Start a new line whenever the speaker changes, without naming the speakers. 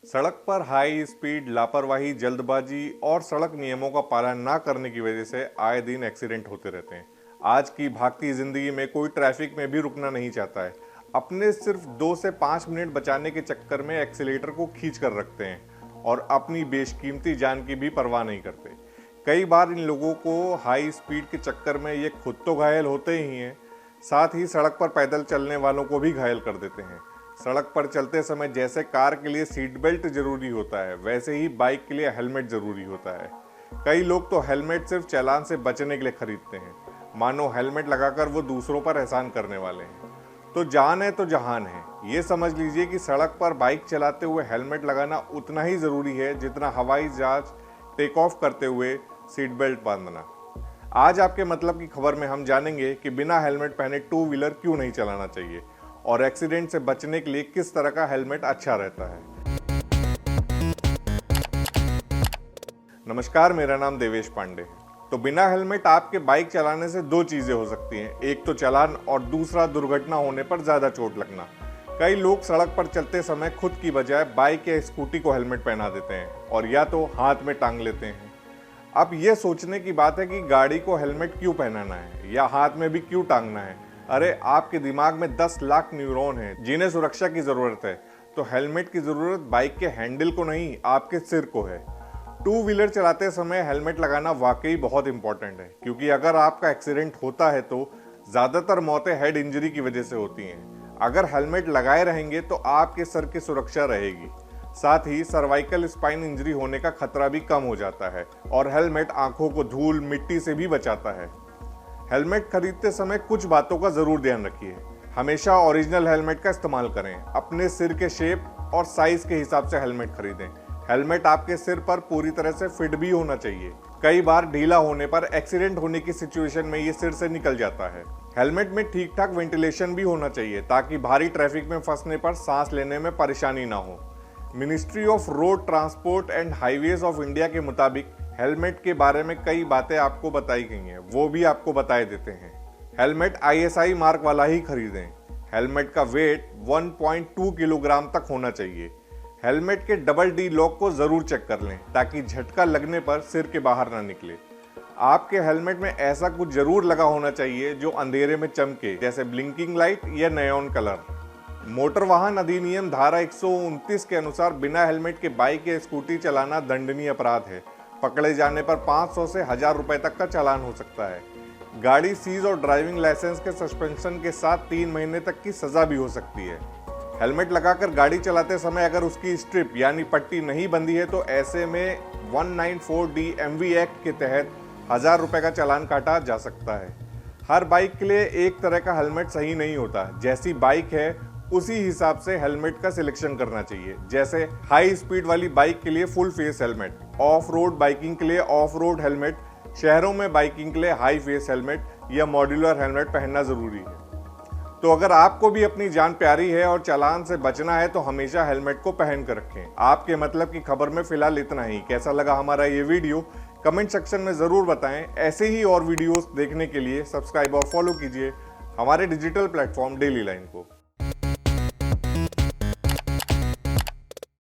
सड़क पर high speed, लापरवाही, जल्दबाजी और सड़क नियमों का पालन ना करने की वजह से आए दिन एक्सीडेंट होते रहते हैं। आज की भागती जिंदगी में कोई ट्रैफिक में भी रुकना नहीं चाहता है। अपने सिर्फ 2 से 5 मिनट बचाने के चक्कर में एक्सीलेटर को खींच कर रखते हैं और अपनी बेशकीमती जान की भी परवाह नहीं करते। कई बार इन लोगों को हाई स्पीड के चक्कर में ये खुद तो घायल होते ही हैं, साथ ही सड़क पर पैदल चलने वालों को भी घायल कर देते हैं। सड़क पर चलते समय जैसे कार के लिए सीट बेल्ट जरूरी होता है, वैसे ही बाइक के लिए हेलमेट जरूरी होता है। कई लोग तो हेलमेट सिर्फ चालान से बचने के लिए खरीदते हैं, मानो हेलमेट लगाकर वो दूसरों पर एहसान करने वाले हैं। तो जान है तो जहान है, ये समझ लीजिए कि सड़क पर बाइक चलाते हुए हेलमेट लगाना उतना ही जरूरी है जितना हवाई जहाज टेक ऑफ करते हुए सीट बेल्ट बांधना। आज आपके मतलब की खबर में हम जानेंगे कि बिना हेलमेट पहने टू व्हीलर क्यों नहीं चलाना चाहिए और एक्सीडेंट से बचने के लिए किस तरह का हेलमेट अच्छा रहता है। नमस्कार, मेरा नाम देवेश पांडे है। तो बिना हेलमेट आपके बाइक चलाने से दो चीजें हो सकती हैं, एक तो चालान और दूसरा दुर्घटना होने पर ज्यादा चोट लगना। कई लोग सड़क पर चलते समय खुद की बजाय बाइक या स्कूटी को हेलमेट पहना देते हैं और या तो हाथ में टांग लेते हैं। अब यह सोचने की बात है कि गाड़ी को हेलमेट क्यों पहनाना है या हाथ में भी क्यों टांगना है। अरे, आपके दिमाग में 10 लाख न्यूरॉन हैं जिन्हें सुरक्षा की जरूरत है, तो हेलमेट की जरूरत बाइक के हैंडल को नहीं, आपके सिर को है। टू व्हीलर चलाते समय हेलमेट लगाना वाकई बहुत इंपॉर्टेंट है, क्योंकि अगर आपका एक्सीडेंट होता है तो ज्यादातर मौतें हेड इंजरी की वजह से होती हैं। अगर हेलमेट लगाए रहेंगे तो आपके सर की सुरक्षा रहेगी, साथ ही सर्वाइकल स्पाइन इंजरी होने का खतरा भी कम हो जाता है और हेलमेट आंखों को धूल मिट्टी से भी बचाता है। हेलमेट खरीदते समय कुछ बातों का जरूर ध्यान रखिए। हमेशा ओरिजिनल हेलमेट का इस्तेमाल करें। अपने सिर के शेप और साइज के हिसाब से हेलमेट खरीदें। हेलमेट आपके सिर पर पूरी तरह से फिट भी होना चाहिए। कई बार ढीला होने पर एक्सीडेंट होने की सिचुएशन में ये सिर से निकल जाता है। हेलमेट में ठीक ठाक वेंटिलेशन भी होना चाहिए ताकि भारी ट्रैफिक में फंसने पर सांस लेने में परेशानी ना हो। Ministry of road transport and highways of India के मुताबिक हेलमेट के बारे में कई बातें आपको बताई गई हैं, वो भी आपको बताए देते हैं। हेलमेट ISI मार्क वाला ही खरीदें। हेलमेट का वेट 1.2 किलोग्राम तक होना चाहिए। हेलमेट के डबल D लॉक को जरूर चेक कर लें ताकि झटका लगने पर सिर के बाहर ना निकले। आपके हेलमेट में ऐसा कुछ जरूर लगा होना चाहिए जो अंधेरे में चमके, जैसे ब्लिंकिंग लाइट या नियॉन कलर। मोटर वाहन अधिनियम धारा 129 के अनुसार बिना हेलमेट के बाइक या स्कूटी चलाना दंडनीय अपराध है। पकड़े जाने पर 500 से 1000 रुपए तक का चालान हो सकता है। गाड़ी सीज और ड्राइविंग लाइसेंस के सस्पेंशन के साथ 3 महीने तक की सजा भी हो सकती है। हेलमेट लगाकर गाड़ी चलाते समय अगर उसकी स्ट्रिप यानी पट्टी नहीं बंधी है तो ऐसे में 194D MV एक्ट के तहत 1000 रुपए का चालान काटा जा सकता है। हर बाइक के लिए एक तरह का हेलमेट सही नहीं होता। जैसी बाइक है उसी हिसाब से हेलमेट का सिलेक्शन करना चाहिए। जैसे हाई स्पीड वाली बाइक के लिए full face helmet, of road biking के लिए ऑफ रोड हेलमेट, शहरों में बाइकिंग के लिए हाई फेस हेलमेट या मॉड्यूलर हेलमेट पहनना जरूरी है। तो अगर आपको भी अपनी जान प्यारी है और चालान से बचना है तो हमेशा हेलमेट को पहन कर रखें। आपके मतलब की खबर में फिलहाल इतना ही। कैसा लगा हमारा ये वीडियो कमेंट सेक्शन में जरूर बताएं। ऐसे ही और वीडियोस देखने के लिए सब्सक्राइब और फॉलो कीजिए हमारे डिजिटल प्लेटफॉर्म डेली लाइन को।